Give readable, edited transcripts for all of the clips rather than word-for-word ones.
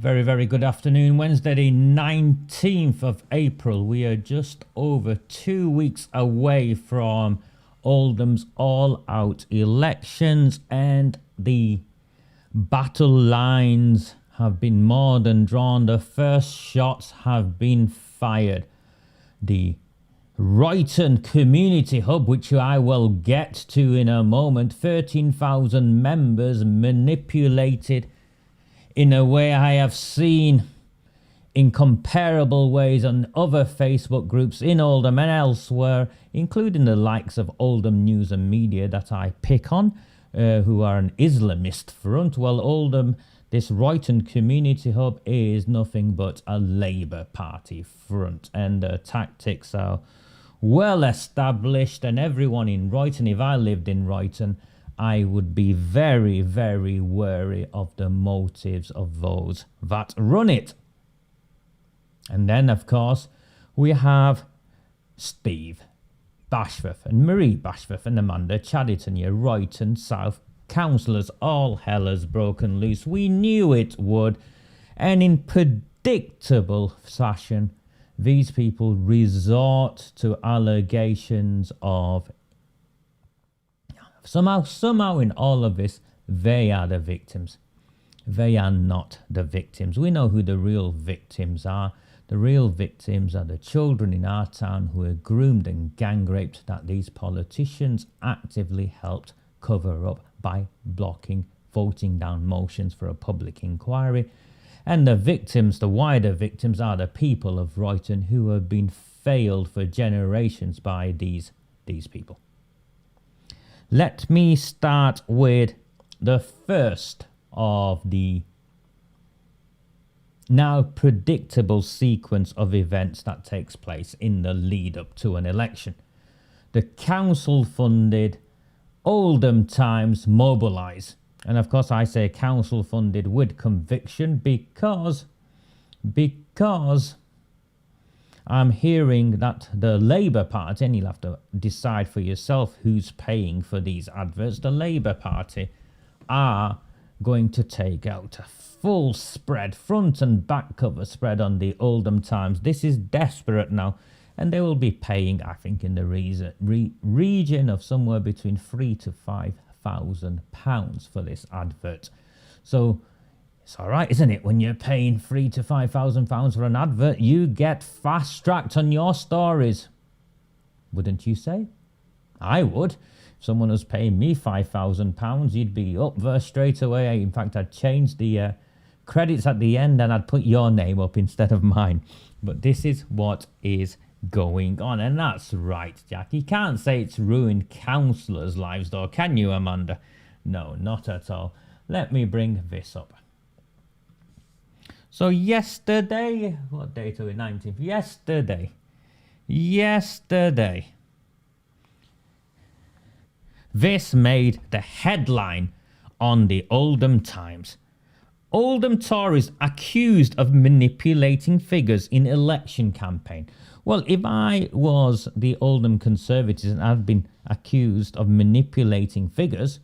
Very, very good afternoon. Wednesday, the 19th of April. We are just over 2 weeks away from Oldham's all-out elections, and the battle lines have been more than drawn. The first shots have been fired. The Royton Community Hub, which I will get to in a moment, 13,000 members manipulated in a way I have seen in comparable ways on other Facebook groups in Oldham and elsewhere, including the likes of Oldham News and Media that I pick on, who are an Islamist front. Well, Oldham, this Royton Community Hub, is nothing but a Labour Party front, and the tactics are well established, and everyone in Royton, if I lived in Royton, I would be very, very wary of the motives of those that run it. And then, of course, we have Steve Bashforth and Marie Bashforth and Amanda Chadderton, your Royton South councillors. All hell has broken loose. We knew it would. And in predictable fashion, these people resort to allegations of Somehow in all of this, they are the victims. They are not the victims. We know who the real victims are. The real victims are the children in our town who are groomed and gang raped, that these politicians actively helped cover up by voting down motions for a public inquiry. And the victims, the wider victims, are the people of Royton who have been failed for generations by these people. Let me start with the first of the now predictable sequence of events that takes place in the lead up to an election. The council-funded Oldham Times mobilise. And of course I say council-funded with conviction because I'm hearing that the Labour Party, and you'll have to decide for yourself who's paying for these adverts, the Labour Party are going to take out a full spread, front and back cover spread on the Oldham Times. This is desperate now, and they will be paying, I think, in the region of somewhere between £3,000 to £5,000 for this advert. So it's all right, isn't it? When you're paying £3,000 to £5,000 for an advert, you get fast-tracked on your stories. Wouldn't you say? I would. If someone was paying me £5,000, you'd be up there straight away. In fact, I'd change the credits at the end and I'd put your name up instead of mine. But this is what is going on. And that's right, Jack. You can't say it's ruined councillors' lives, though, can you, Amanda? No, not at all. Let me bring this up. So yesterday, what date are we, 19th? Yesterday, this made the headline on the Oldham Times. Oldham Tories accused of manipulating figures in election campaign. Well, if I was the Oldham Conservatives and I'd been accused of manipulating figures,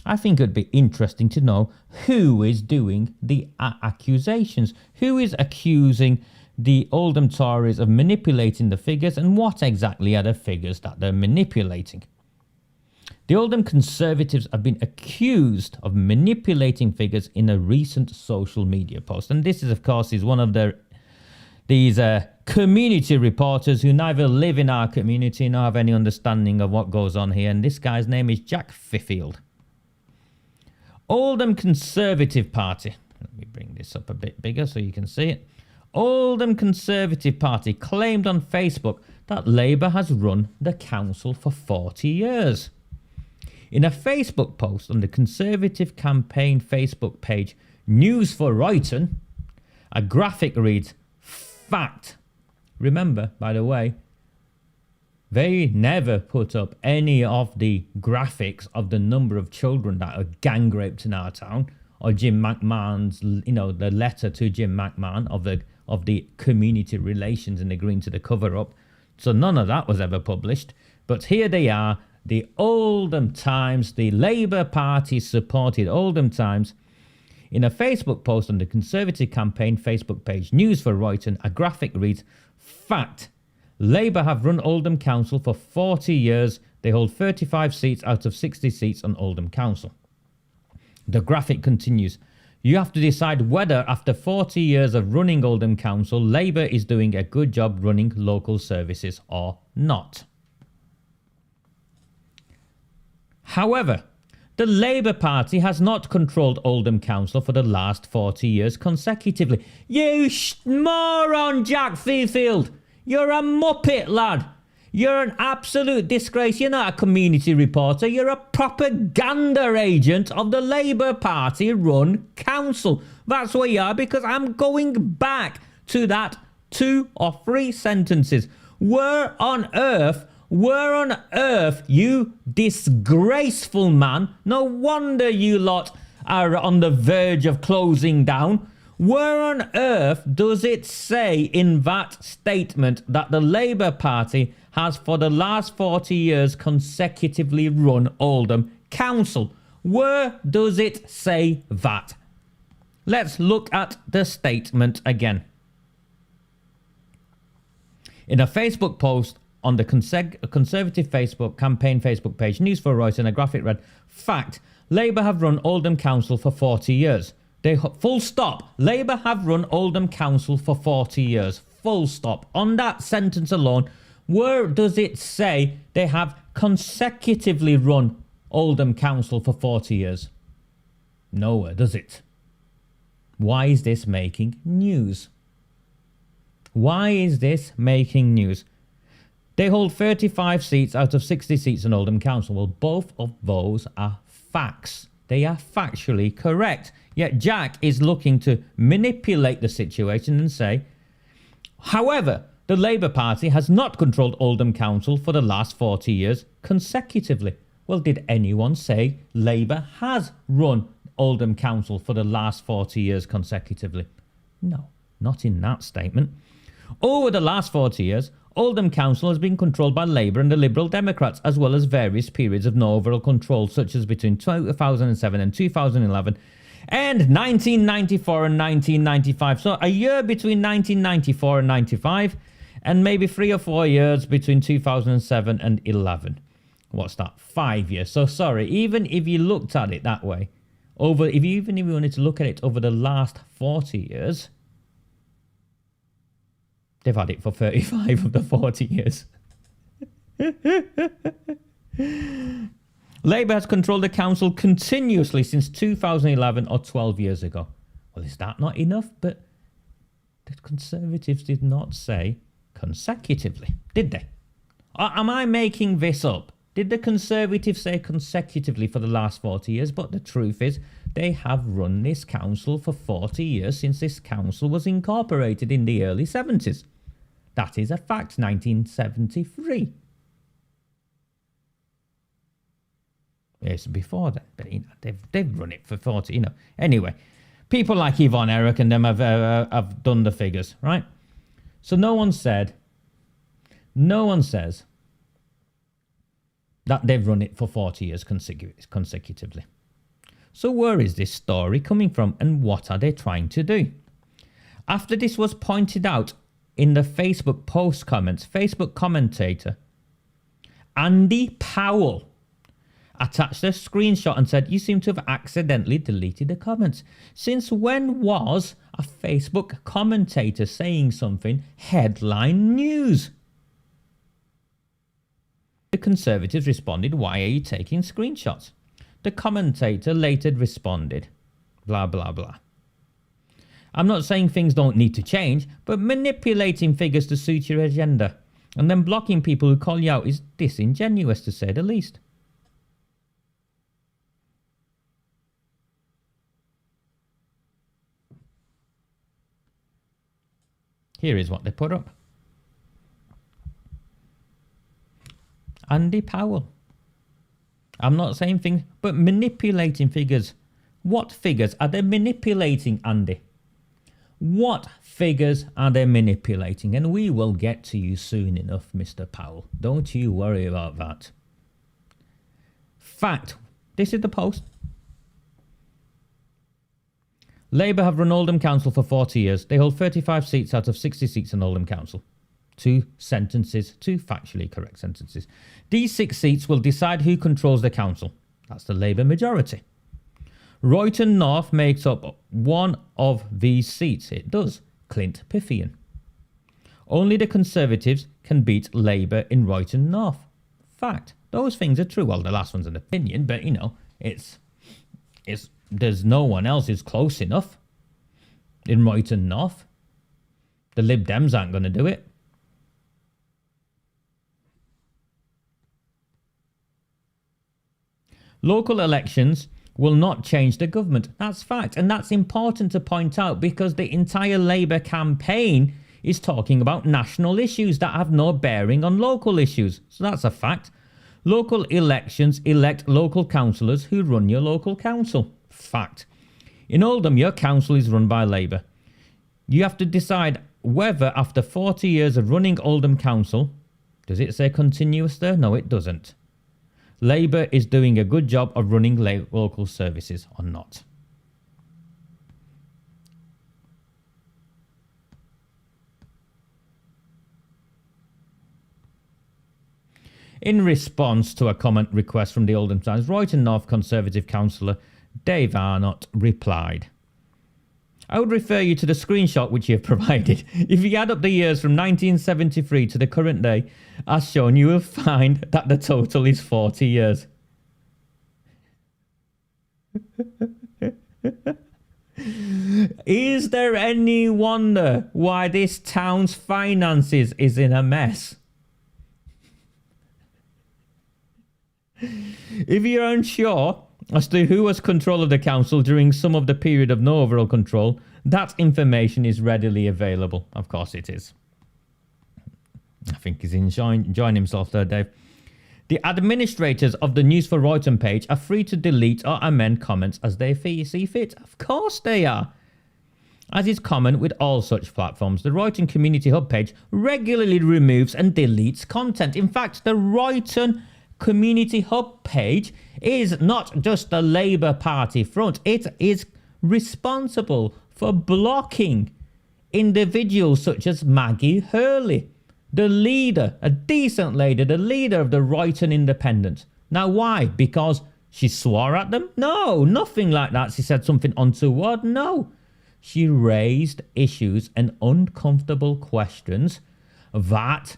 I think it'd be interesting to know who is doing the accusations. Who is accusing the Oldham Tories of manipulating the figures, and what exactly are the figures that they're manipulating? The Oldham Conservatives have been accused of manipulating figures in a recent social media post. And this is, of course, one of these community reporters who neither live in our community nor have any understanding of what goes on here. And this guy's name is Jack Fiffield. Oldham Conservative Party. Let me bring this up a bit bigger so you can see it. Oldham Conservative Party claimed on Facebook that Labour has run the council for 40 years. In a Facebook post on the Conservative campaign Facebook page, News for Royton, a graphic reads, "Fact." Remember, by the way, they never put up any of the graphics of the number of children that are gang raped in our town, or Jim McMahon's, the letter to Jim McMahon of the community relations and agreeing to the cover up. So none of that was ever published. But here they are, the Oldham Times, the Labour Party supported Oldham Times, In a Facebook post on the Conservative campaign Facebook page News for Royton, a graphic reads, "Fact, Labour have run Oldham Council for 40 years. They hold 35 seats out of 60 seats on Oldham Council." The graphic continues, "You have to decide whether after 40 years of running Oldham Council, Labour is doing a good job running local services or not." However, the Labour Party has not controlled Oldham Council for the last 40 years consecutively. You moron, Jack Fifield! You're a muppet, lad. You're an absolute disgrace. You're not a community reporter. You're a propaganda agent of the Labour Party-run council. That's what you are, because I'm going back to that 2 or 3 sentences. Where on earth, you disgraceful man, no wonder you lot are on the verge of closing down. Where on earth does it say in that statement that the Labour Party has for the last 40 years consecutively run Oldham Council? Where does it say that? Let's look at the statement again. In a Facebook post on the Conservative Facebook campaign Facebook page News for Royton, a graphic read, "Fact, Labour have run Oldham Council for 40 years. Full stop. Labour have run Oldham Council for 40 years. Full stop." On that sentence alone, where does it say they have consecutively run Oldham Council for 40 years? Nowhere, does it? Why is this making news? Why is this making news? They hold 35 seats out of 60 seats in Oldham Council. Well, both of those are facts. They are factually correct. Yet Jack is looking to manipulate the situation and say, however, the Labour Party has not controlled Oldham Council for the last 40 years consecutively. Well, did anyone say Labour has run Oldham Council for the last 40 years consecutively? No, not in that statement. Over the last 40 years, Oldham Council has been controlled by Labour and the Liberal Democrats, as well as various periods of no overall control, such as between 2007 and 2011, and 1994 and 1995. So a year between 1994 and 95, and maybe 3 or 4 years between 2007 and 11. What's that? 5 years. So sorry, even if you looked at it that way, even if you wanted to look at it over the last 40 years, they've had it for 35 of the 40 years. Labour has controlled the council continuously since 2011 or 12 years ago. Well, is that not enough? But the Conservatives did not say consecutively, did they? Or am I making this up? Did the Conservatives say consecutively for the last 40 years? But the truth is, they have run this council for 40 years since this council was incorporated in the early 70s. That is a fact, 1973. Yes, before then, but they've run it for 40, Anyway, people like Yvonne Eric and them have done the figures, right? So no one says that they've run it for 40 years consecutively. So where is this story coming from, and what are they trying to do? After this was pointed out in the Facebook post comments, Facebook commentator Andy Powell attached a screenshot and said, "You seem to have accidentally deleted the comments." Since when was a Facebook commentator saying something headline news? The Conservatives responded, "Why are you taking screenshots?" The commentator later responded, blah, blah, blah. "I'm not saying things don't need to change, but manipulating figures to suit your agenda and then blocking people who call you out is disingenuous, to say the least." Here is what they put up. Andy Powell. "I'm not saying things, but manipulating figures." What figures are they manipulating, Andy? What figures are they manipulating? And we will get to you soon enough, Mr. Powell. Don't you worry about that. Fact. This is the post. Labour have run Oldham Council for 40 years. They hold 35 seats out of 60 seats in Oldham Council. Two factually correct sentences. These 6 seats will decide who controls the council. That's the Labour majority. Royton North makes up one of these seats. It does. Clint Piffian. Only the Conservatives can beat Labour in Royton North. Fact. Those things are true. Well, the last one's an opinion, but you know, there's no one else who's close enough in Royton North. The Lib Dems aren't going to do it. Local elections will not change the government. That's fact. And that's important to point out because the entire Labour campaign is talking about national issues that have no bearing on local issues. So that's a fact. Local elections elect local councillors who run your local council. Fact. In Oldham, your council is run by Labour. You have to decide whether after 40 years of running Oldham Council, does it say continuous there? No, it doesn't. Labour is doing a good job of running local services or not. In response to a comment request from the Oldham Times, Royton North Conservative councillor Dave Arnott replied, I would refer you to the screenshot which you have provided. If you add up the years from 1973 to the current day, as shown, you will find that the total is 40 years. Is there any wonder why this town's finances is in a mess? If you're unsure as to who has control of the council during some of the period of no overall control, that information is readily available. Of course it is. I think he's enjoying himself there, Dave. The administrators of the News for Royton page are free to delete or amend comments as they see fit. Of course they are. As is common with all such platforms, the Royton Community Hub page regularly removes and deletes content. In fact, the Royton Community Hub page is not just the Labour Party front. It is responsible for blocking individuals such as Maggie Hurley, the leader, a decent lady, the leader of the Royton Independent. Now, why? Because she swore at them? No, nothing like that. She said something untoward? No. She raised issues and uncomfortable questions that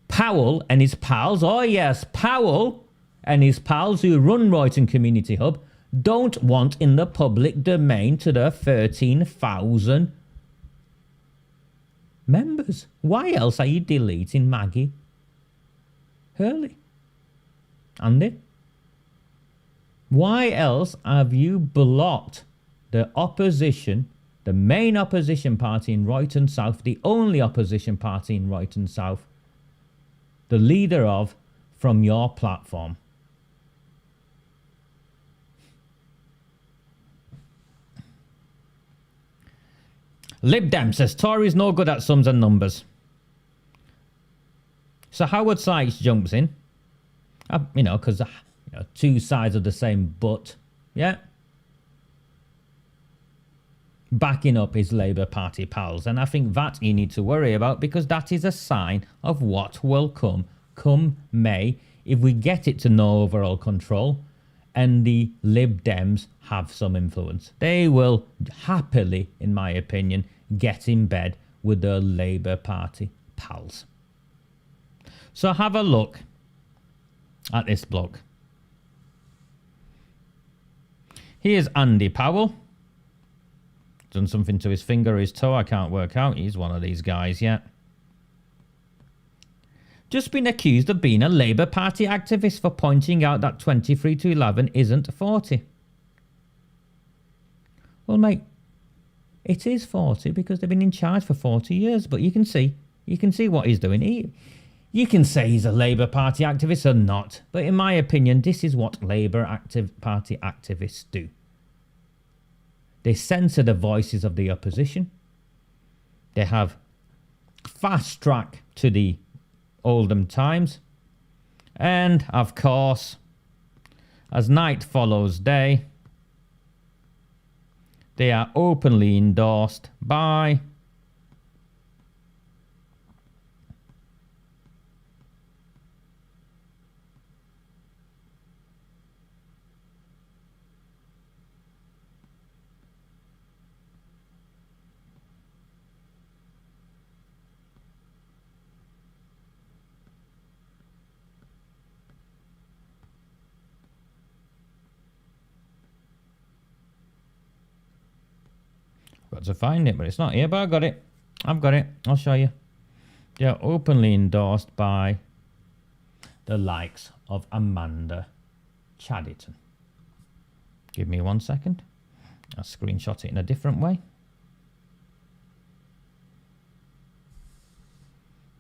Powell and his pals, oh yes, Powell and his pals who run Royton Community Hub, don't want in the public domain to their 13,000 members. Why else are you deleting Maggie Hurley? Andy? Why else have you blocked the opposition, the main opposition party in Royton South, the only opposition party in Royton South, the leader of, from your platform? Lib Dem says Tories no good at sums and numbers. So Howard Sykes jumps in, because two sides of the same butt, yeah, backing up his Labour Party pals. And I think that you need to worry about, because that is a sign of what will come May, if we get it to no overall control and the Lib Dems have some influence. They will happily, in my opinion, get in bed with their Labour Party pals. So have a look at this bloke. Here's Andy Powell. Done something to his finger or his toe, I can't work out. He's one of these guys, yeah. Just been accused of being a Labour Party activist for pointing out that 23 to 11 isn't 40. Well, mate, it is 40 because they've been in charge for 40 years. But you can see what he's doing. You can say he's a Labour Party activist or not. But in my opinion, this is what Labour Party activists do. They censor the voices of the opposition. They have fast track to the Oldham Times. And, of course, as night follows day, They are openly endorsed by got to find it, but it's not here, but I got it. I've got it. I'll show you. They're openly endorsed by the likes of Amanda Chadderton. Give me 1 second. I'll screenshot it in a different way.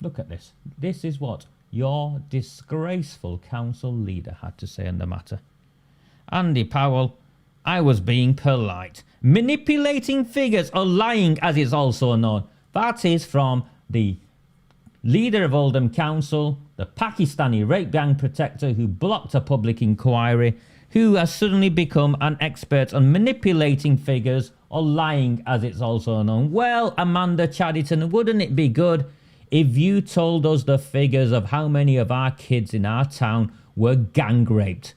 Look at this. This is what your disgraceful council leader had to say on the matter. Andy Powell, I was being polite. Manipulating figures or lying, as it's also known. That is from the leader of Oldham Council, the Pakistani rape gang protector who blocked a public inquiry, who has suddenly become an expert on manipulating figures or lying, as it's also known. Well, Amanda Chadderton, wouldn't it be good if you told us the figures of how many of our kids in our town were gang raped?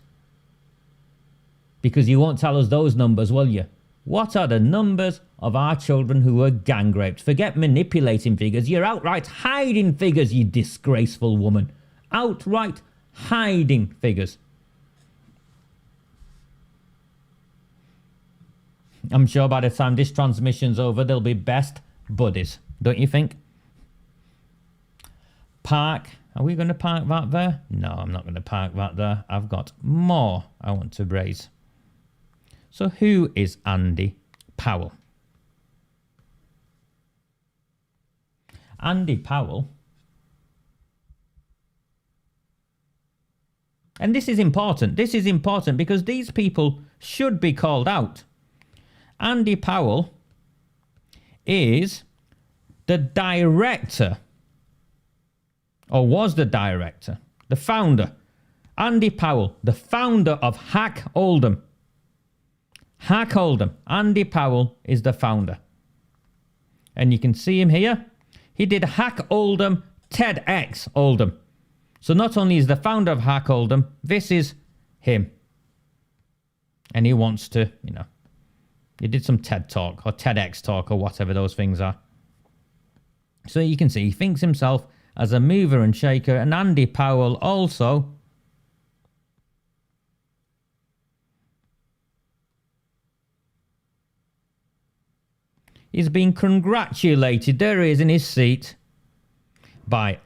Because you won't tell us those numbers, will you? What are the numbers of our children who were gang raped? Forget manipulating figures. You're outright hiding figures, you disgraceful woman. Outright hiding figures. I'm sure by the time this transmission's over, they'll be best buddies. Don't you think? Park. Are we going to park that there? No, I'm not going to park that there. I've got more I want to raise. So who is Andy Powell? Andy Powell. And this is important. This is important because these people should be called out. Andy Powell is the director, or was the director, the founder. Andy Powell, the founder of Hack Oldham. Hack Oldham. Andy Powell is the founder. And you can see him here. He did Hack Oldham, TEDx Oldham. So not only is the founder of Hack Oldham, this is him. And he wants to, you know, he did some TED talk or TEDx talk or whatever those things are. So you can see he thinks himself as a mover and shaker. And Andy Powell also is being congratulated, there he is in his seat, by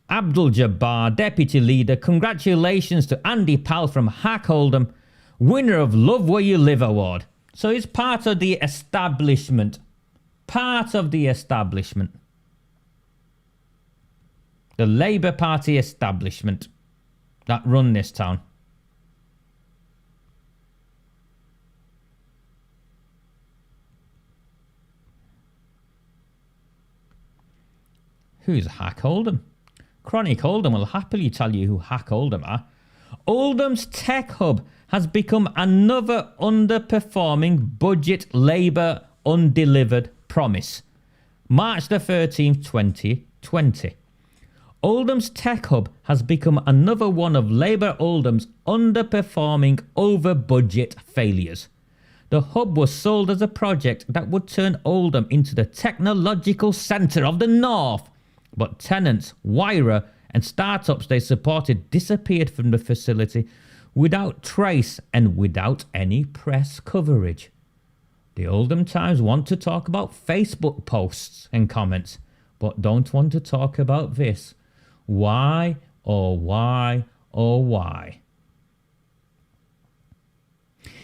Abdul Jabbar, Deputy Leader. Congratulations to Andy Powell from Hack Oldham, winner of Love Where You Live Award. So he's part of the establishment. Part of the establishment. The Labour Party establishment that run this town. Who's Hack Oldham? Chronic Oldham will happily tell you who Hack Oldham are. Oldham's tech hub has become another underperforming budget Labour undelivered promise. March the 13th, 2020. Oldham's tech hub has become another one of Labour Oldham's underperforming over-budget failures. The hub was sold as a project that would turn Oldham into the technological centre of the North. But tenants, Wira and startups they supported disappeared from the facility without trace and without any press coverage. The Oldham Times want to talk about Facebook posts and comments, but don't want to talk about this. Why, oh why, oh why?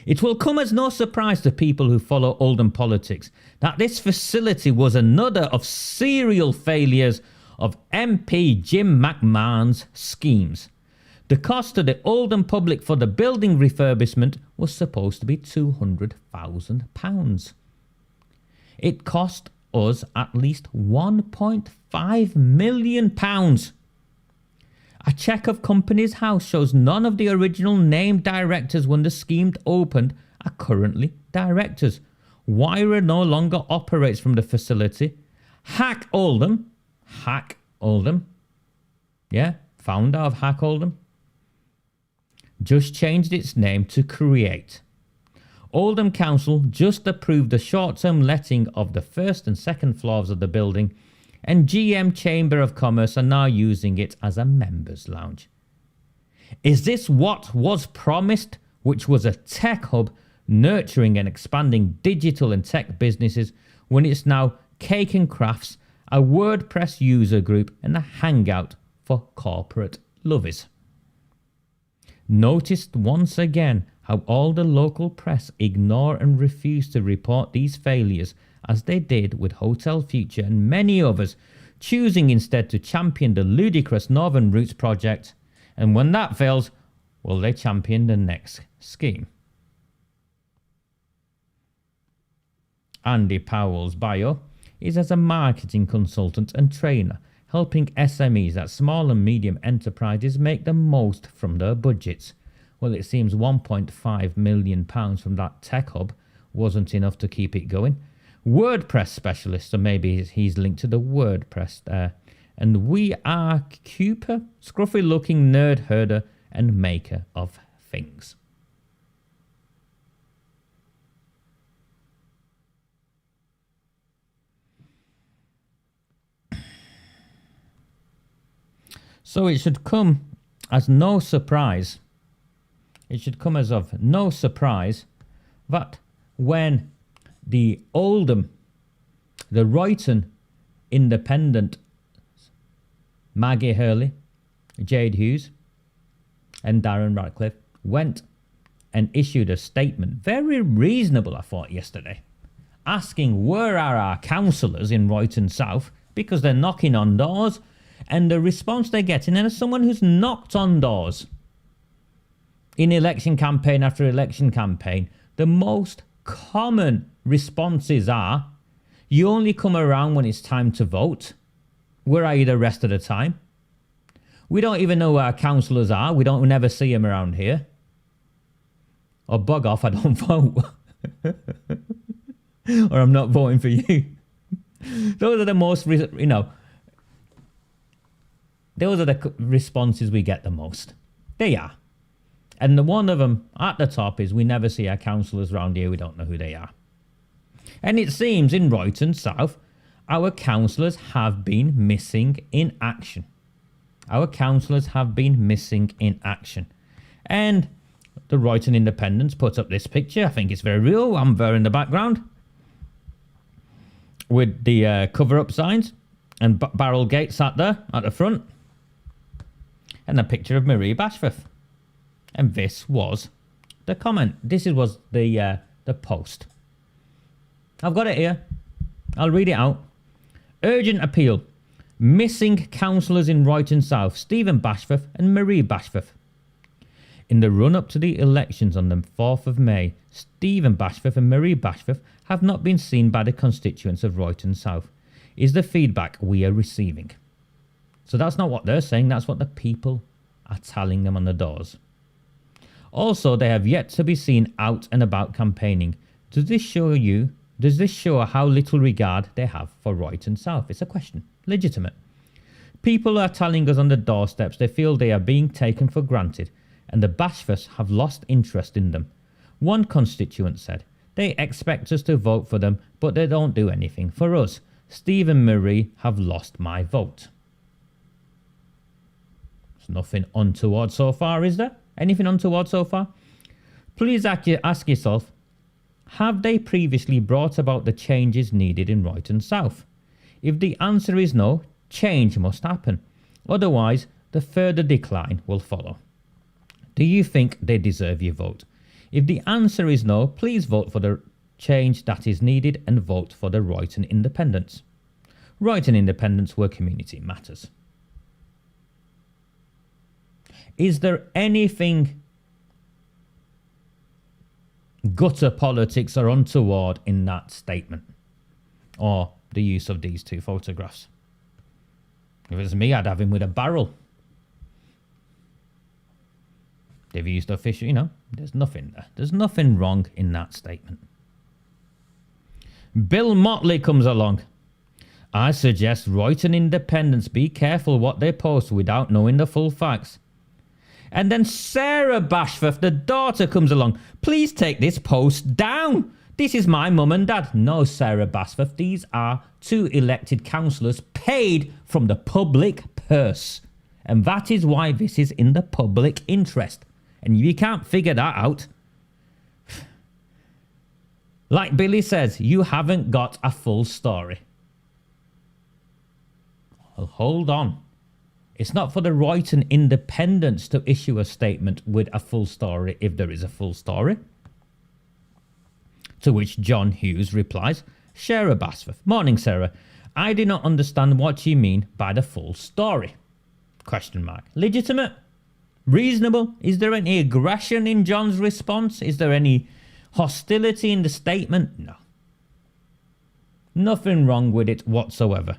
It will come as no surprise to people who follow Oldham politics that this facility was another of serial failures of MP Jim McMahon's schemes. The cost to the Oldham public for the building refurbishment was supposed to be £200,000. It cost us at least £1.5 million. A check of Companies House shows none of the original named directors when the scheme opened are currently directors. Wira no longer operates from the facility. Hack Oldham, yeah, founder of Hack Oldham, just changed its name to Create. Oldham Council just approved the short-term letting of the first and second floors of the building, and GM Chamber of Commerce are now using it as a members' lounge. Is this what was promised, which was a tech hub nurturing and expanding digital and tech businesses, when it's now Cake and Crafts, a WordPress user group and a hangout for corporate lovers? Noticed once again how all the local press ignore and refuse to report these failures, as they did with Hotel Future and many others, choosing instead to champion the ludicrous Northern Routes project, and when that fails, will they champion the next scheme? Andy Powell's bio is as a marketing consultant and trainer, helping SMEs at small and medium enterprises make the most from their budgets. Well, it seems £1.5 million from that tech hub wasn't enough to keep it going. WordPress specialist, so maybe he's linked to the WordPress there. And we are Cooper, scruffy looking nerd herder and maker of things. So it should come as no surprise. It should come as of no surprise that when the Oldham, the Royton Independent, Maggie Hurley, Jade Hughes and Darren Radcliffe went and issued a statement, very reasonable I thought yesterday, asking where are our councillors in Royton South, because they're knocking on doors, and the response they're getting, and as someone who's knocked on doors in election campaign after election campaign, the most common responses are, you only come around when it's time to vote. Where are you the rest of the time? We don't even know where our councillors are. We never see them around here. Or bug off, I don't vote. Or I'm not voting for you. Those are the most, those are the responses we get the most. They are. And the one of them at the top is, we never see our councillors around here. We don't know who they are. And it seems in Royton South, our councillors have been missing in action. Our councillors have been missing in action. And the Royton Independents put up this picture. I think it's very real. Amber in the background, with the cover-up signs, and Barrel Gate sat there at the front, and a picture of Marie Bashforth. And this was the comment. This was the post. I've got it here. I'll read it out. Urgent appeal. Missing councillors in Royton South, Stephen Bashforth and Marie Bashforth. In the run-up to the elections on the 4th of May, Stephen Bashforth and Marie Bashforth have not been seen by the constituents of Royton South, is the feedback we are receiving. So that's not what they're saying, that's what the people are telling them on the doors. Also, they have yet to be seen out and about campaigning. Does this show how little regard they have for Royton South? It's a question. Legitimate. People are telling us on the doorsteps they feel they are being taken for granted, and the Bashforths have lost interest in them. One constituent said, they expect us to vote for them, but they don't do anything for us. Steve and Marie have lost my vote. There's nothing untoward so far, is there? Anything untoward so far? Please ask yourself, have they previously brought about the changes needed in Royton South? If the answer is no, change must happen. Otherwise, the further decline will follow. Do you think they deserve your vote? If the answer is no, please vote for the change that is needed and vote for the Royton Independents. Royton Independents where community matters. Is there anything gutter politics or untoward in that statement? Or the use of these two photographs? If it was me, I'd have him with a barrel. They've used official, there's nothing there. There's nothing wrong in that statement. Bill Motley comes along. I suggest Royton independents be careful what they post without knowing the full facts. And then Sarah BASFORTH, the daughter, comes along. Please take this post down. This is my mum and dad. No, Sarah BASFORTH, these are 2 elected councillors paid from the public purse. And that is why this is in the public interest. And if you can't figure that out, like Billy says, you haven't got a full story. Well, hold on. It's not for the Royton independents to issue a statement with a full story if there is a full story. To which John Hughes replies, Sarah BASFORTH. Morning, Sarah. I do not understand what you mean by the full story. Question mark. Legitimate? Reasonable? Is there any aggression in John's response? Is there any hostility in the statement? No. Nothing wrong with it whatsoever.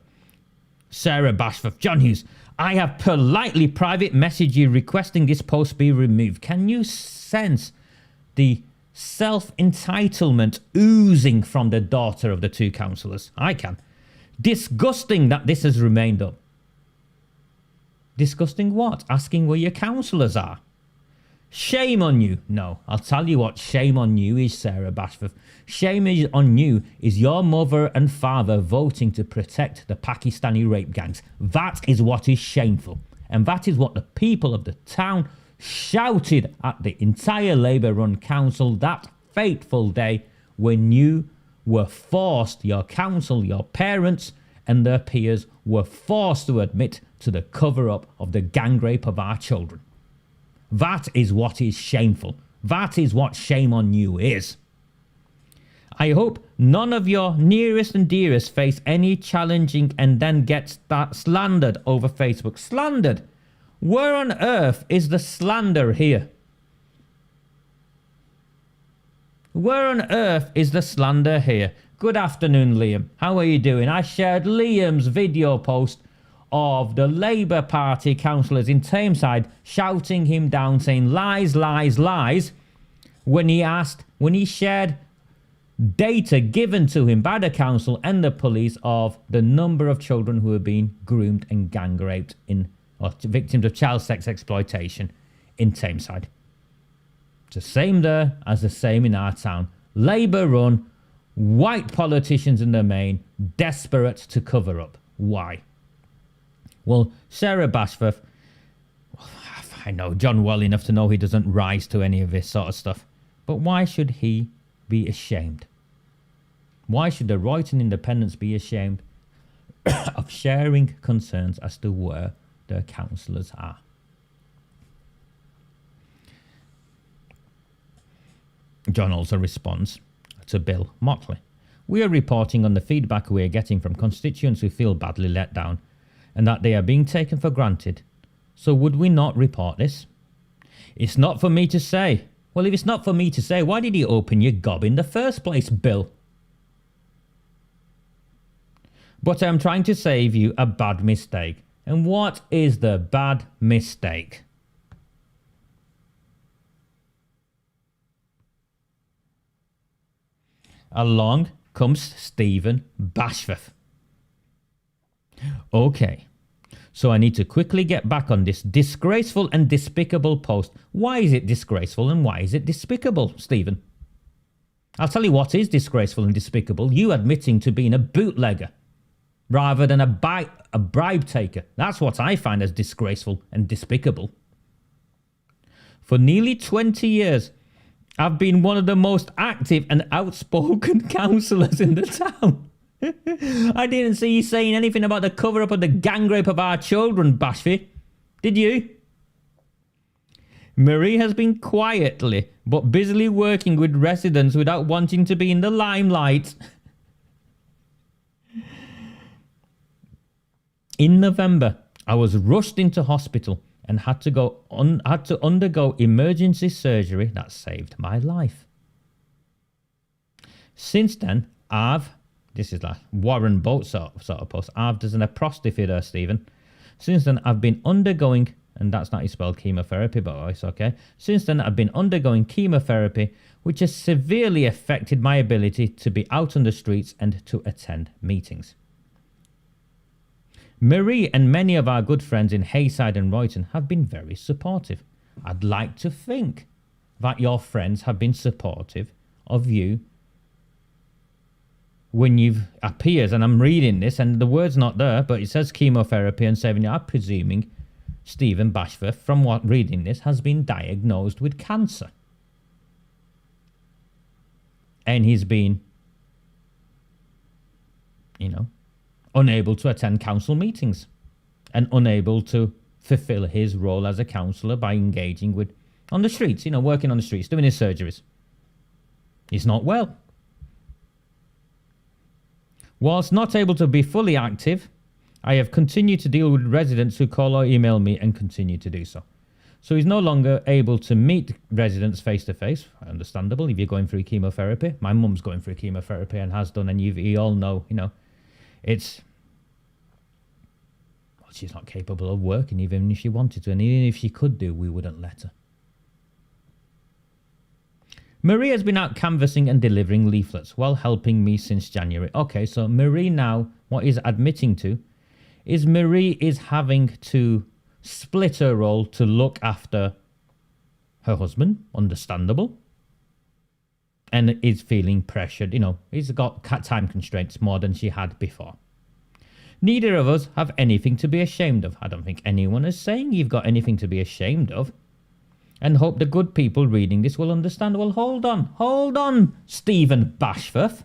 Sarah BASFORTH. John Hughes. I have politely private messaged you requesting this post be removed. Can you sense the self-entitlement oozing from the daughter of the 2 councillors? I can. Disgusting that this has remained up. Disgusting what? Asking where your councillors are. Shame on you. No, I'll tell you what shame on you is, Sarah BASFORTH. Shame on you is your mother and father voting to protect the Pakistani rape gangs. That is what is shameful. And that is what the people of the town shouted at the entire Labour-run council that fateful day when you were forced, your council, your parents and their peers were forced to admit to the cover-up of the gang rape of our children. That is what is shameful. That is what shame on you is. I hope none of your nearest and dearest face any challenging and then get slandered over Facebook. Slandered? Where on earth is the slander here? Where on earth is the slander here? Good afternoon, Liam. How are you doing? I shared Liam's video post of the Labour Party councillors in Tameside shouting him down, saying lies, lies, lies, when he shared data given to him by the council and the police of the number of children who have been groomed and gang raped or victims of child sex exploitation in Tameside. It's the same there as the same in our town. Labour run, white politicians in the main, desperate to cover up. Why? Well, Sarah BASFORTH, I know John well enough to know he doesn't rise to any of this sort of stuff. But why should he be ashamed? Why should the Royton independents be ashamed of sharing concerns as to where their councillors are? John also responds to Bill Motley. We are reporting on the feedback we are getting from constituents who feel badly let down and that they are being taken for granted. So would we not report this? It's not for me to say. Well, if it's not for me to say, why did you open your gob in the first place, Bill? But I'm trying to save you a bad mistake. And what is the bad mistake? Along comes Stephen BASFORTH. Okay, so I need to quickly get back on this disgraceful and despicable post. Why is it disgraceful and why is it despicable, Stephen? I'll tell you what is disgraceful and despicable. You admitting to being a bootlegger rather than a bribe taker. That's what I find as disgraceful and despicable. For nearly 20 years, I've been one of the most active and outspoken councillors in the town. I didn't see you saying anything about the cover-up of the gang rape of our children, BASFORTH. Did you? Marie has been quietly but busily working with residents without wanting to be in the limelight. In November, I was rushed into hospital and had to undergo emergency surgery that saved my life. Since then, this is like Warren Boat sort of post. There's an apostrophe there, Stephen. Since then, I've been undergoing, and that's not how you spell chemotherapy, but it's okay. Since then, I've been undergoing chemotherapy, which has severely affected my ability to be out on the streets and to attend meetings. Marie and many of our good friends in Hayside and Royton have been very supportive. I'd like to think that your friends have been supportive of you when you've appears, and I'm reading this and the word's not there, but it says chemotherapy and 7 years. I'm presuming Stephen Bashforth, from what reading this, has been diagnosed with cancer. And he's been, unable to attend council meetings and unable to fulfill his role as a councillor by engaging with, on the streets, working on the streets, doing his surgeries. He's not well. Whilst not able to be fully active, I have continued to deal with residents who call or email me and continue to do so. So he's no longer able to meet residents face to face. Understandable if you're going through chemotherapy. My mum's going through chemotherapy and has done, and you all know, it's... Well, she's not capable of working even if she wanted to, and even if she could do, we wouldn't let her. Marie has been out canvassing and delivering leaflets while helping me since January. Okay, so Marie now, what he's admitting to, is Marie is having to split her role to look after her husband, understandable, and is feeling pressured. He's got time constraints more than she had before. Neither of us have anything to be ashamed of. I don't think anyone is saying you've got anything to be ashamed of. And hope the good people reading this will understand. Well, hold on, Stephen Bashforth.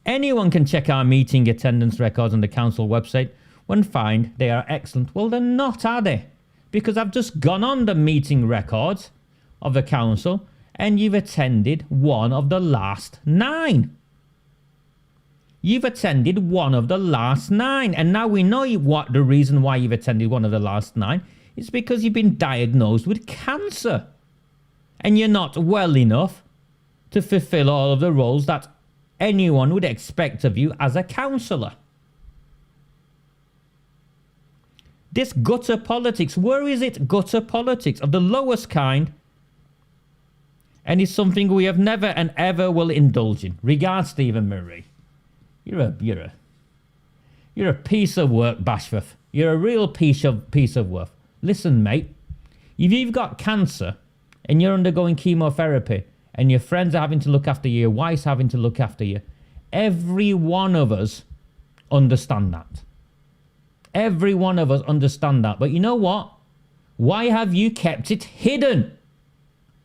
Anyone can check our meeting attendance records on the council website and find they are excellent. Well, they're not, are they? Because I've just gone on the meeting records of the council and you've attended one of the last 9. You've attended one of the last 9. And now we know what the reason why you've attended one of the last 9. It's because you've been diagnosed with cancer and you're not well enough to fulfill all of the roles that anyone would expect of you as a councillor. This gutter politics, where is it? Gutter politics of the lowest kind, and it's something we have never and ever will indulge in. Regards, Stephen Marie. You're a piece of work, Bashforth. You're a real piece of work. Listen, mate, if you've got cancer and you're undergoing chemotherapy and your friends are having to look after you, your wife's having to look after you, every one of us understand that. Every one of us understand that. But you know what? Why have you kept it hidden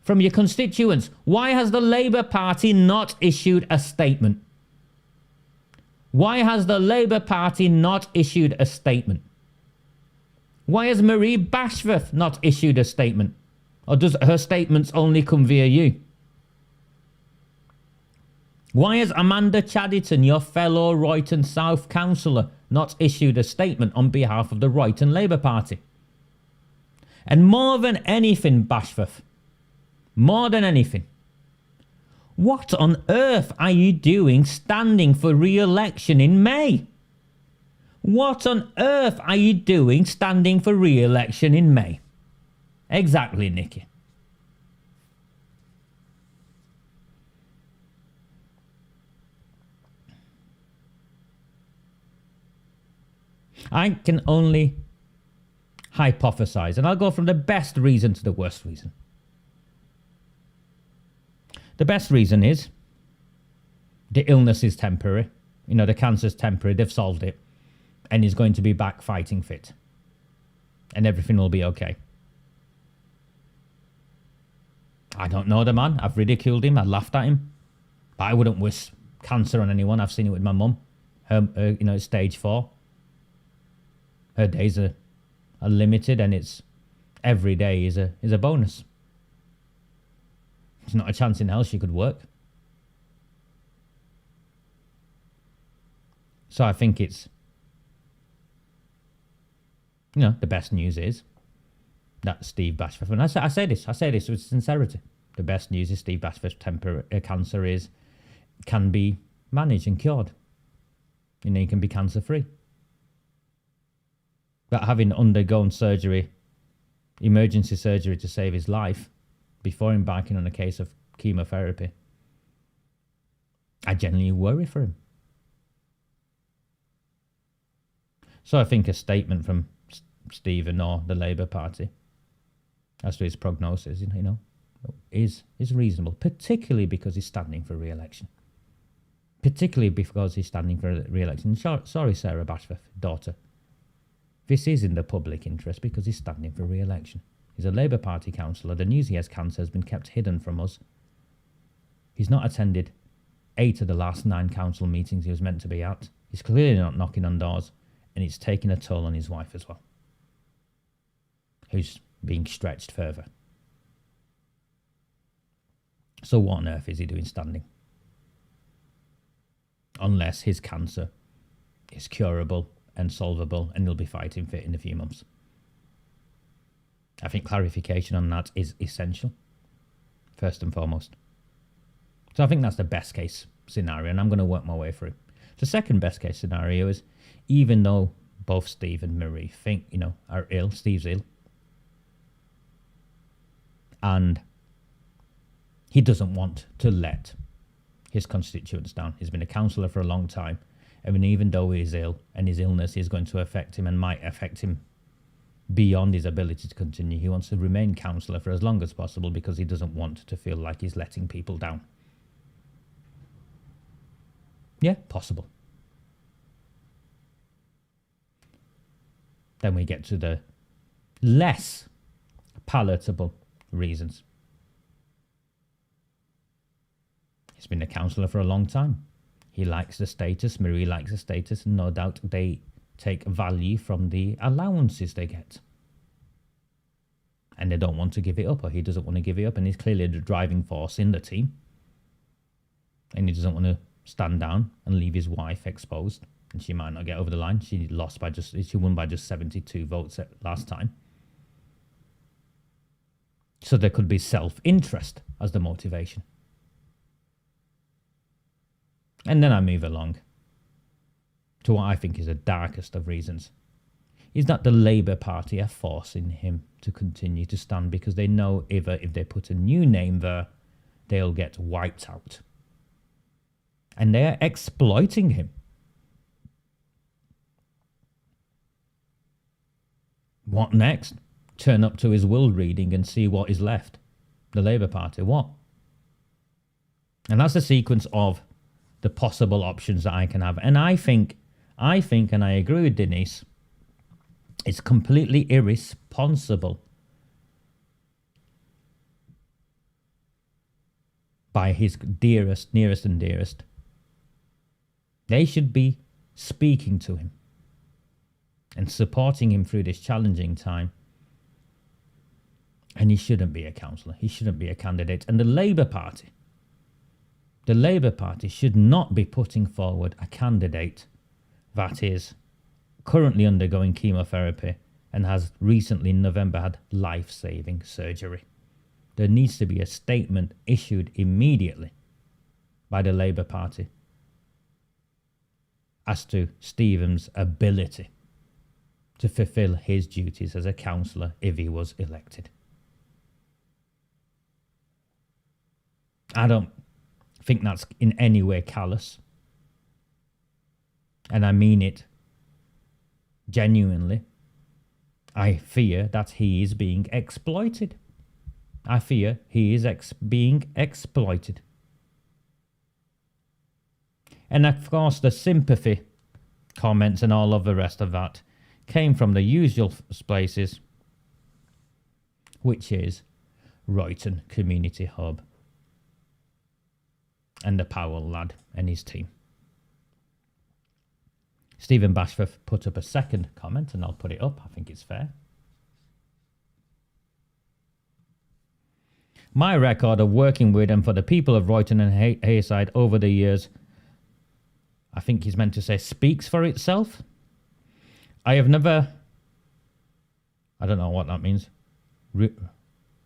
from your constituents? Why has the Labour Party not issued a statement? Why has the Labour Party not issued a statement? Why has Marie Bashforth not issued a statement? Or does her statements only come via you? Why has Amanda Chadderton, your fellow Royton South councillor, not issued a statement on behalf of the Royton Labour Party? And more than anything, Bashforth, more than anything, what on earth are you doing standing for re-election in May? What on earth are you doing standing for re-election in May? Exactly, Nikki. I can only hypothesize, and I'll go from the best reason to the worst reason. The best reason is the illness is temporary. The cancer's temporary. They've solved it. And he's going to be back fighting fit. And everything will be okay. I don't know the man. I've ridiculed him. I laughed at him. But I wouldn't wish cancer on anyone. I've seen it with my mum. Her stage 4. Her days are limited, and it's every day is a bonus. There's not a chance in hell she could work. So I think it's, the best news is that Steve Bashforth, and I say this with sincerity, the best news is Steve Bashforth's cancer can be managed and cured. He can be cancer free. But having undergone surgery, emergency surgery to save his life, before embarking on a case of chemotherapy. I genuinely worry for him. So I think a statement from Stephen or the Labour Party as to his prognosis, is reasonable, particularly because he's standing for re-election. Sorry, Sarah Bashforth, daughter. This is in the public interest because he's standing for re-election. He's a Labour Party councillor. The news he has cancer has been kept hidden from us. He's not attended 8 of the last 9 council meetings he was meant to be at. He's clearly not knocking on doors, and it's taking a toll on his wife as well, who's being stretched further. So what on earth is he doing standing? Unless his cancer is curable and solvable and he'll be fighting fit in a few months. I think clarification on that is essential, first and foremost. So I think that's the best case scenario, and I'm going to work my way through. The second best case scenario is, even though both Steve and Marie think, are ill, Steve's ill, and he doesn't want to let his constituents down. He's been a councillor for a long time. I mean, even though he is ill and his illness is going to affect him and might affect him beyond his ability to continue, he wants to remain councillor for as long as possible because he doesn't want to feel like he's letting people down. Yeah, possible. Then we get to the less palatable reasons. He's been a councillor for a long time. He likes the status, Marie likes the status, and no doubt they take value from the allowances they get. And they don't want to give it up, or he doesn't want to give it up, and he's clearly the driving force in the team. And he doesn't want to stand down and leave his wife exposed, and she might not get over the line. She won by just 72 votes last time. So there could be self-interest as the motivation. And then I move along to what I think is the darkest of reasons, is that the Labour Party are forcing him to continue to stand because they know if they put a new name there, they'll get wiped out. And they are exploiting him. What next? Turn up to his will reading and see what is left. The Labour Party, what? And that's the sequence of the possible options that I can have. And I think, and I agree with Denise, it's completely irresponsible by his nearest and dearest. They should be speaking to him and supporting him through this challenging time. And he shouldn't be a councillor. He shouldn't be a candidate. And the Labour Party should not be putting forward a candidate that is currently undergoing chemotherapy and has recently in November had life-saving surgery. There needs to be a statement issued immediately by the Labour Party as to Stephen's ability to fulfil his duties as a councillor if he was elected. I don't think that's in any way callous. And I mean it genuinely. I fear that he is being exploited. I fear he is being exploited. And of course the sympathy comments and all of the rest of that came from the usual places, which is Royton Community Hub and the Powell lad and his team. Stephen Bashforth put up a second comment, and I'll put it up. I think it's fair. My record of working with and for the people of Royton and Hayside over the years, I think he's meant to say, speaks for itself. I have never, I don't know what that means,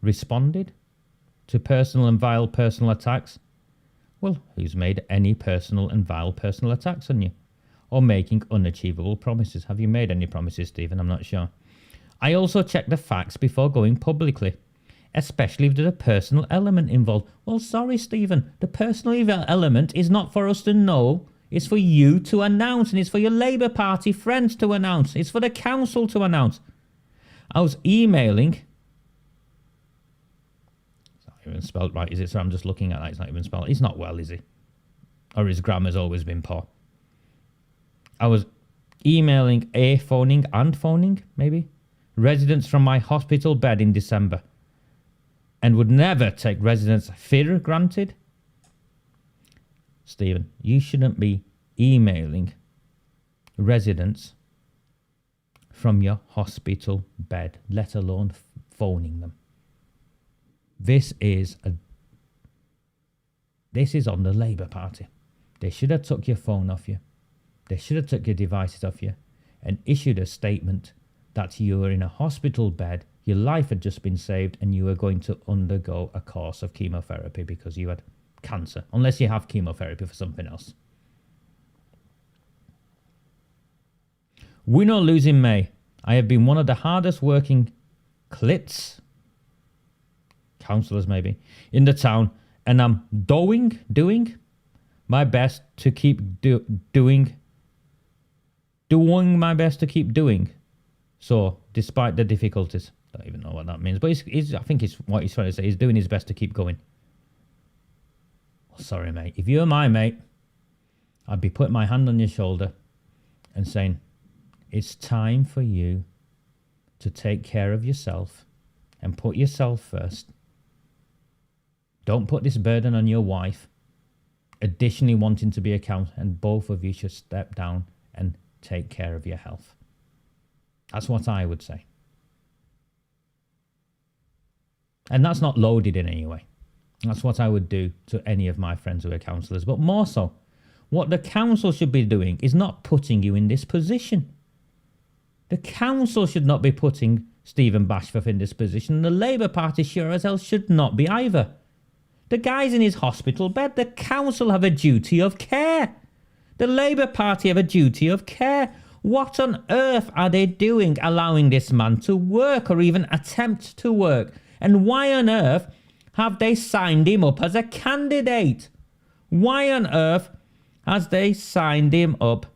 responded to personal and vile personal attacks. Well, who's made any personal and vile personal attacks on you? Or making unachievable promises? Have you made any promises, Stephen? I'm not sure. I also check the facts before going publicly. especially if there's a personal element involved. Well, sorry, Stephen, the personal element is not for us to know. It's for you to announce, and it's for your Labour Party friends to announce. It's for the council to announce. I was emailing. It's not even spelled right, is it? So I'm just looking at that. It's not even spelled. He's not well, is he? Or his grammar's always been poor. I was emailing phoning, maybe, residents from my hospital bed in December, and would never take residents' fear granted. Stephen, you shouldn't be emailing residents from your hospital bed, let alone phoning them. This is on the Labour Party. They should have took your phone off you. They should have took your devices off you and issued a statement that you were in a hospital bed, your life had just been saved, and you were going to undergo a course of chemotherapy because you had cancer, unless you have chemotherapy for something else. Win or lose in May, I have been one of the hardest working councillors maybe, in the town, and I'm doing my best to keep doing my best to keep doing so, despite the difficulties. I don't even know what that means, but I think it's what he's trying to say. He's doing his best to keep going. Sorry, mate. If you're my mate, I'd be putting my hand on your shoulder and saying, it's time for you to take care of yourself and put yourself first. Don't put this burden on your wife, additionally wanting to be a councillor, and both of you should step down and take care of your health. That's what I would say. And that's not loaded in any way. That's what I would do to any of my friends who are councillors. But more so, what the council should be doing is not putting you in this position. The council should not be putting Stephen Bashforth in this position. The Labour Party sure as hell should not be either. The guy's in his hospital bed. The council have a duty of care. The Labour Party have a duty of care. What on earth are they doing allowing this man to work or even attempt to work? And why on earth have they signed him up as a candidate? Why on earth has they signed him up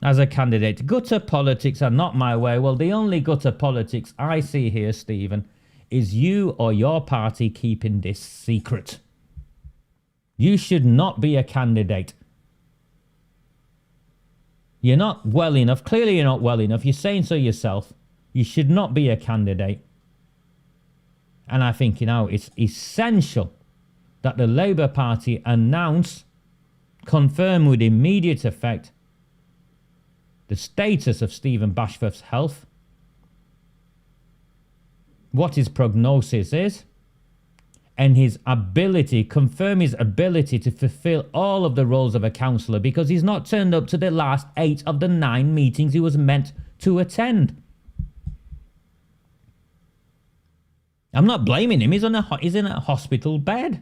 as a candidate? Gutter politics are not my way. Well, the only gutter politics I see here, Stephen, is you or your party keeping this secret. You should not be a candidate. You're not well enough. Clearly you're not well enough. You're saying so yourself. You should not be a candidate. And I think, it's essential that the Labour Party confirm with immediate effect, the status of Stephen Bashforth's health, what his prognosis is, and confirm his ability to fulfill all of the roles of a councillor, because he's not turned up to the last 8 of the 9 meetings he was meant to attend. I'm not blaming him. He's in a hospital bed.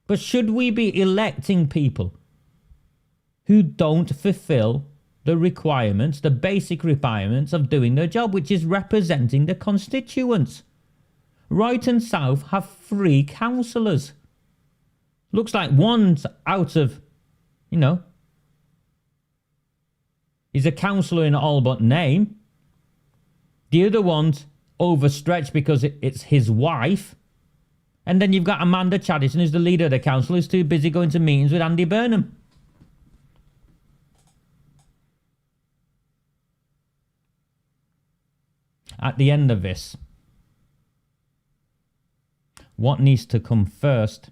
But should we be electing people who don't fulfill the requirements, the basic requirements of doing their job, which is representing the constituents? Royton South have 3 councillors. Looks like one's out of, he's a councillor in all but name. The other one's overstretched because it's his wife. And then you've got Amanda Chaddison, who's the leader of the council, who's too busy going to meetings with Andy Burnham. At the end of this, what needs to come first,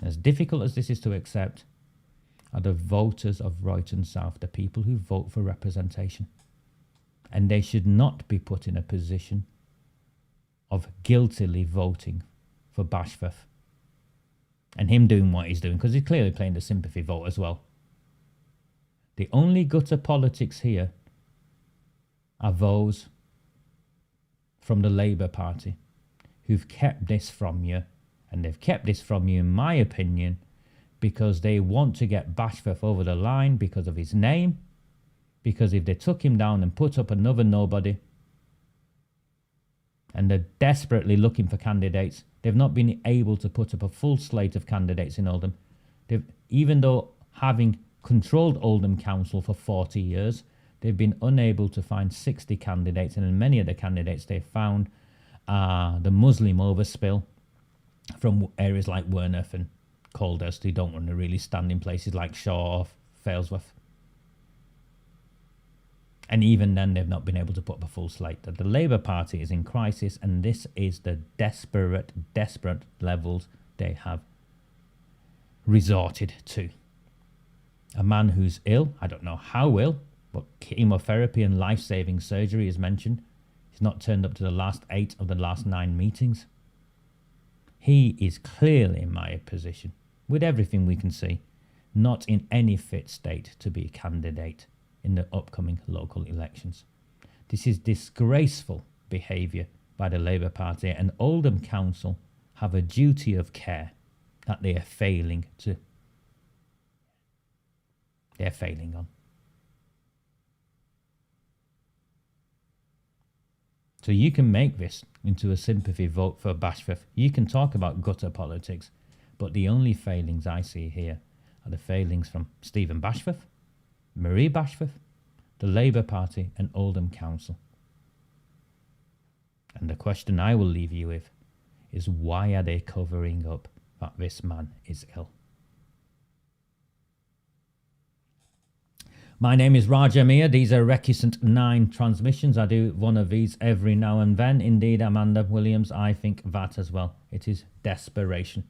as difficult as this is to accept, are the voters of Royton South, the people who vote for representation. And they should not be put in a position of guiltily voting for Bashforth and him doing what he's doing, because he's clearly playing the sympathy vote as well. The only gutter politics here are those from the Labour Party who've kept this from you, and they've kept this from you, in my opinion, because they want to get Bashforth over the line because of his name, Because if they took him down and put up another nobody, and they're desperately looking for candidates, they've not been able to put up a full slate of candidates in Oldham. Even though having controlled Oldham Council for 40 years, they've been unable to find 60 candidates, and many of the candidates they've found are the Muslim overspill from areas like Werneth and Coldhurst, who don't want to really stand in places like Shaw or Failsworth. And even then, they've not been able to put up a full slate. The Labour Party is in crisis, and this is the desperate levels they have resorted to. A man who's ill, I don't know how ill, but chemotherapy and life-saving surgery is mentioned. He's not turned up to the last 8 of the last 9 meetings. He is clearly, in my position, with everything we can see, not in any fit state to be a candidate in the upcoming local elections. This is disgraceful behaviour by the Labour Party, and Oldham Council have a duty of care that they are failing to. They're failing on. So you can make this into a sympathy vote for BASFORTH. You can talk about gutter politics, but the only failings I see here are the failings from Stephen Bashforth, Marie Bashforth, the Labour Party and Oldham Council. And the question I will leave you with is, why are they covering up that this man is ill? My name is MBE. These are Recusant 9 transmissions. I do one of these every now and then. Indeed, Amanda Williams, I think that as well. It is desperation.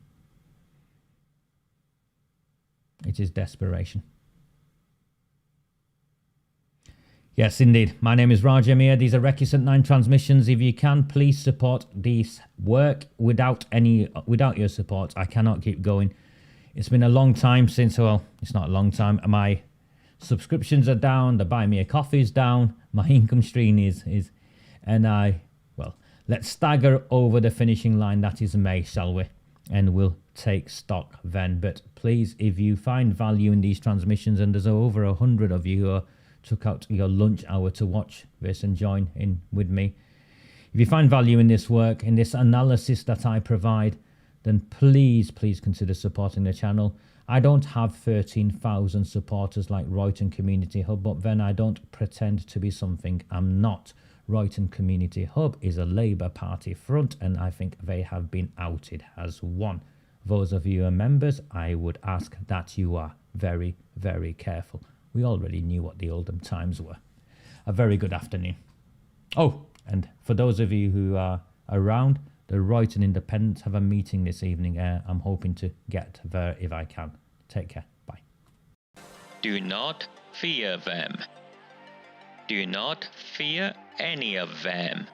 It is desperation. Yes, indeed. My name is MBE. These are Recusant 9 transmissions. If you can, please support this work. Without your support, I cannot keep going. It's been a long time since, well, it's not a long time. My subscriptions are down. The buy me a coffee is down. My income stream is, well, let's stagger over the finishing line. That is May, shall we? And we'll take stock then. But please, if you find value in these transmissions, and there's over 100 of you who took out your lunch hour to watch this and join in with me. If you find value in this work, in this analysis that I provide, then please consider supporting the channel. I don't have 13,000 supporters like Royton Community Hub, but then I don't pretend to be something I'm not. Royton Community Hub is a Labour Party front, and I think they have been outed as one. Those of you who are members, I would ask that you are very, very careful. We already knew what the Oldham times were. A very good afternoon. Oh, and for those of you who are around, the Royton Independents have a meeting this evening. I'm hoping to get there if I can. Take care. Bye. Do not fear them. Do not fear any of them.